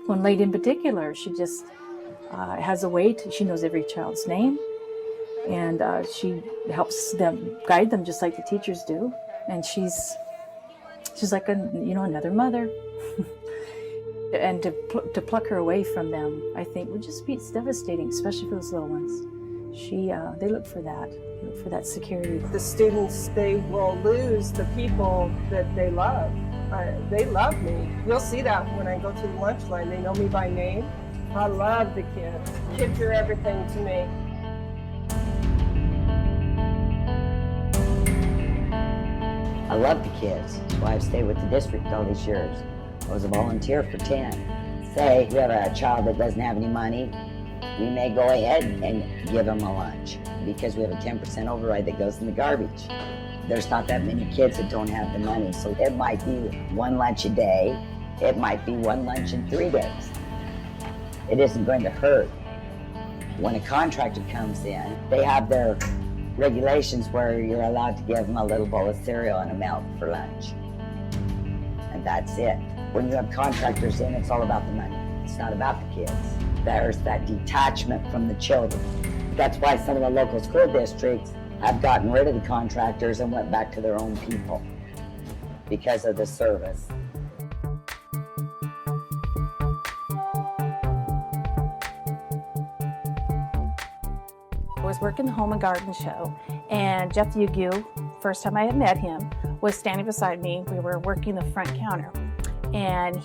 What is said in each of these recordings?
One lady in particular, she just has a way she knows every child's name, and she helps them, guide them just like the teachers do. And she's like another mother. And to pluck her away from them, I think would just be, it's devastating, especially for those little ones. They look for that security. The students, they will lose the people that they love. They love me. You'll see that when I go to the lunch line. They know me by name. I love the kids. Kids are everything to me. I love the kids. That's why I've stayed with the district all these years. I was a volunteer for 10. Say you have a child that doesn't have any money, we may go ahead and give them a lunch because we have a 10% override that goes in the garbage. There's not that many kids that don't have the money, so it might be one lunch a day. It might be one lunch in 3 days. It isn't going to hurt. When a contractor comes in, they have their regulations where you're allowed to give them a little bowl of cereal and a milk for lunch. And that's it. When you have contractors in, it's all about the money. It's not about the kids. There's that detachment from the children. That's why some of the local school districts have gotten rid of the contractors and went back to their own people because of the service. I was working the Home and Garden Show, and Jeff Ugu, first time I had met him, was standing beside me. We were working the front counter, and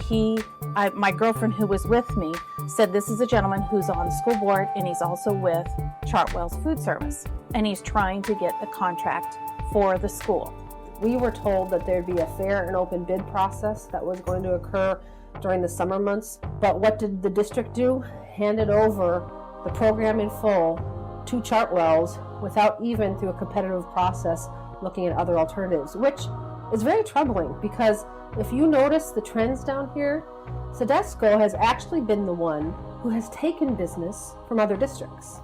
my girlfriend who was with me said, this is a gentleman who's on school board, and he's also with Chartwell's Food Service, and he's trying to get a contract for the school. We were told that there'd be a fair and open bid process that was going to occur during the summer months, but what did the district do? Handed over the program in full to Chartwell's without even through a competitive process looking at other alternatives, which is very troubling because if you notice the trends down here, Sedesco has actually been the one who has taken business from other districts.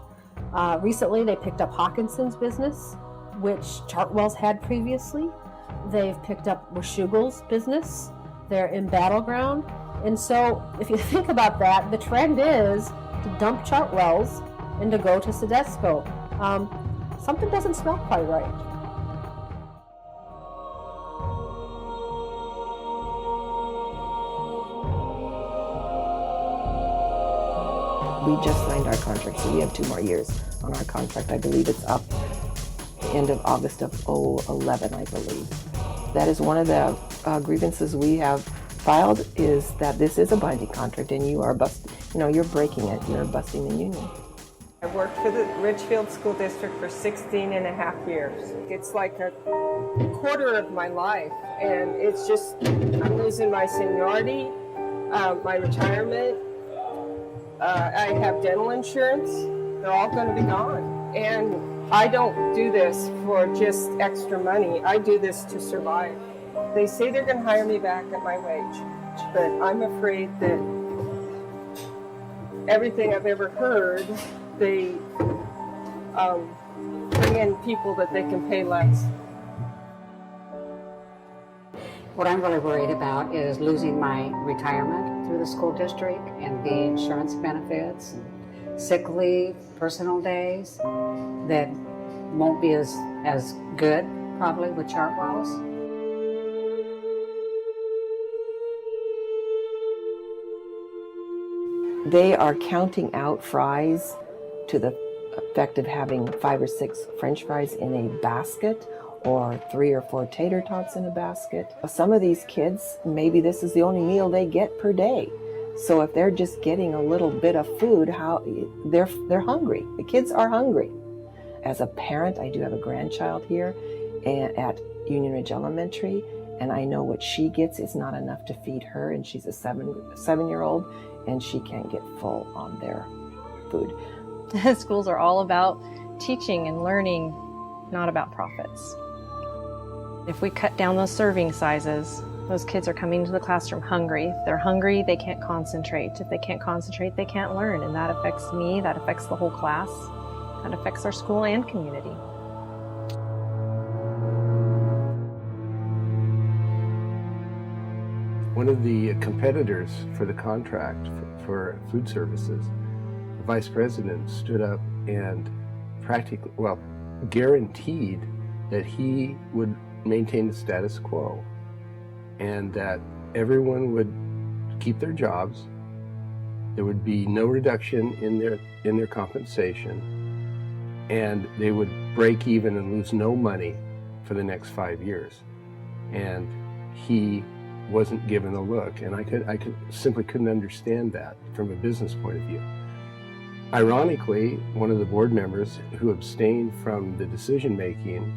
Recently, they picked up Hawkinson's business, which Chartwell's had previously. They've picked up Washugal's business. They're in Battleground. And so if you think about that, the trend is to dump Chartwell's and to go to Sedesco. Something doesn't smell quite right. We just signed our contract, so we have 2 more years on our contract. I believe it's up end of August of 2011, I believe. That is one of the grievances we have filed, is that this is a binding contract and you are you're breaking it, you're busting the union. I worked for the Ridgefield School District for 16 and a half years. It's like a quarter of my life, and it's just, I'm losing my seniority, my retirement. I have dental insurance. They're all going to be gone. And I don't do this for just extra money. I do this to survive. They say they're going to hire me back at my wage, but I'm afraid that everything I've ever heard, they bring in people that they can pay less. What I'm really worried about is losing my retirement through the school district and the insurance benefits, sick leave, personal days that won't be as good probably with Chartwell's. They are counting out fries to the effect of having 5 or 6 French fries in a basket, or 3 or 4 tater tots in a basket. Some of these kids, maybe this is the only meal they get per day. So if they're just getting a little bit of food, they're hungry. The kids are hungry. As a parent, I do have a grandchild here at Union Ridge Elementary, and I know what she gets is not enough to feed her, and she's a 7-year-old, and she can't get full on their food. Schools are all about teaching and learning, not about profits. If we cut down those serving sizes, those kids are coming to the classroom hungry. If they're hungry, they can't concentrate. If they can't concentrate, they can't learn. And that affects me, that affects the whole class, that affects our school and community. One of the competitors for the contract for food services, the vice president stood up and guaranteed that he would maintain the status quo and that everyone would keep their jobs. There would be no reduction in their compensation, and they would break even and lose no money for the next 5 years. And he wasn't given a look, and I simply couldn't understand that from a business point of view. Ironically, one of the board members who abstained from the decision making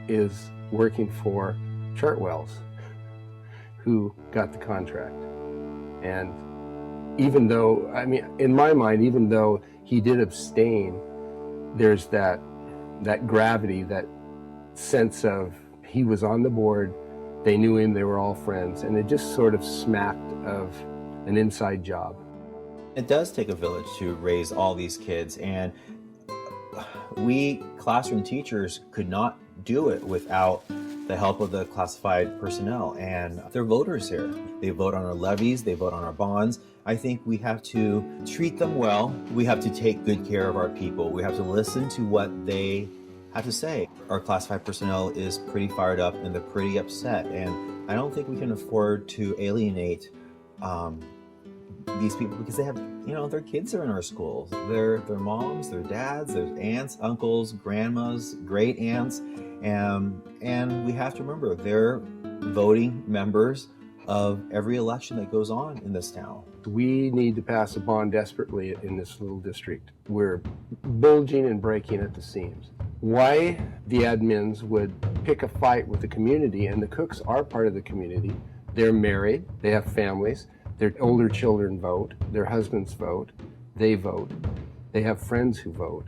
is working for Chartwell's, who got the contract. And even though, I mean, in my mind, even though he did abstain, there's that gravity, that sense of he was on the board, they knew him, they were all friends, and it just sort of smacked of an inside job. It does take a village to raise all these kids, and we classroom teachers could not do it without the help of the classified personnel, and they're voters here. They vote on our levies, they vote on our bonds. I think we have to treat them well. We have to take good care of our people. We have to listen to what they have to say. Our classified personnel is pretty fired up and they're pretty upset, and I don't think we can afford to alienate these people because they have, their kids are in our schools. Their moms, their dads, their aunts, uncles, grandmas, great aunts, and we have to remember they're voting members of every election that goes on in this town. We need to pass a bond desperately in this little district. We're bulging and breaking at the seams. Why the admins would pick a fight with the community, and the cooks are part of the community. They're married, they have families, their older children vote, their husbands vote, they vote, they have friends who vote.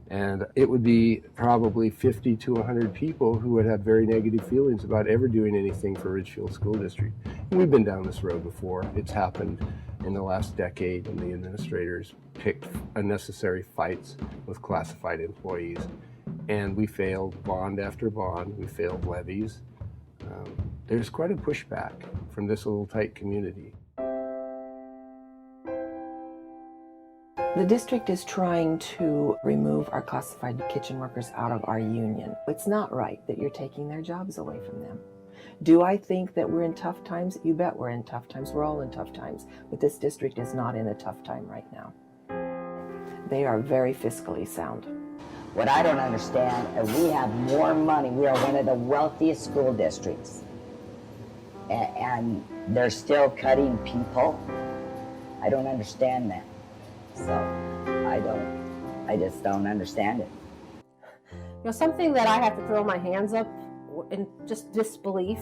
And it would be probably 50 to 100 people who would have very negative feelings about ever doing anything for Ridgefield School District. And we've been down this road before. It's happened in the last decade, and the administrators picked unnecessary fights with classified employees. And we failed bond after bond. We failed levies. There's quite a pushback from this little tight community. The district is trying to remove our classified kitchen workers out of our union. It's not right that you're taking their jobs away from them. Do I think that we're in tough times? You bet we're in tough times. We're all in tough times. But this district is not in a tough time right now. They are very fiscally sound. What I don't understand is we have more money. We are one of the wealthiest school districts. And they're still cutting people. I don't understand that. So I just don't understand it. Something that I have to throw my hands up in just disbelief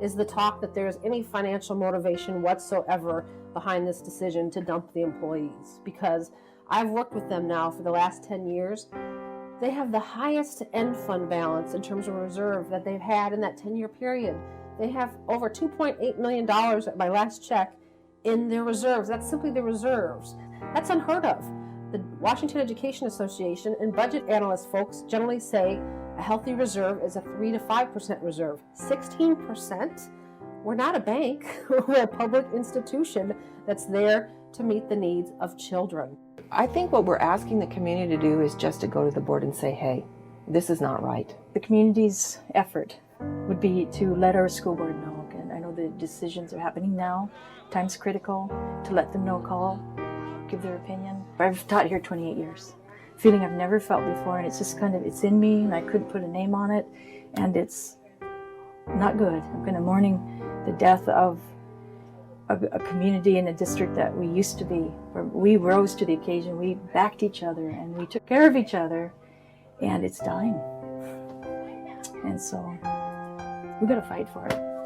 is the talk that there's any financial motivation whatsoever behind this decision to dump the employees. Because I've worked with them now for the last 10 years. They have the highest end fund balance in terms of reserve that they've had in that 10-year period. They have over $2.8 million at my last check in their reserves. That's simply the reserves. That's unheard of. The Washington Education Association and budget analyst folks generally say a healthy reserve is a 3 to 5% reserve. 16%? We're not a bank. We're a public institution that's there to meet the needs of children. I think what we're asking the community to do is just to go to the board and say, hey, this is not right. The community's effort would be to let our school board know. And I know the decisions are happening now. Time's critical to let them know, call, give their opinion. I've taught here 28 years. Feeling I've never felt before, and it's just it's in me, and I couldn't put a name on it, and it's not good. I'm kind of mourning the death of a community in a district that we used to be, where we rose to the occasion, we backed each other, and we took care of each other, and it's dying. And so we got to fight for it.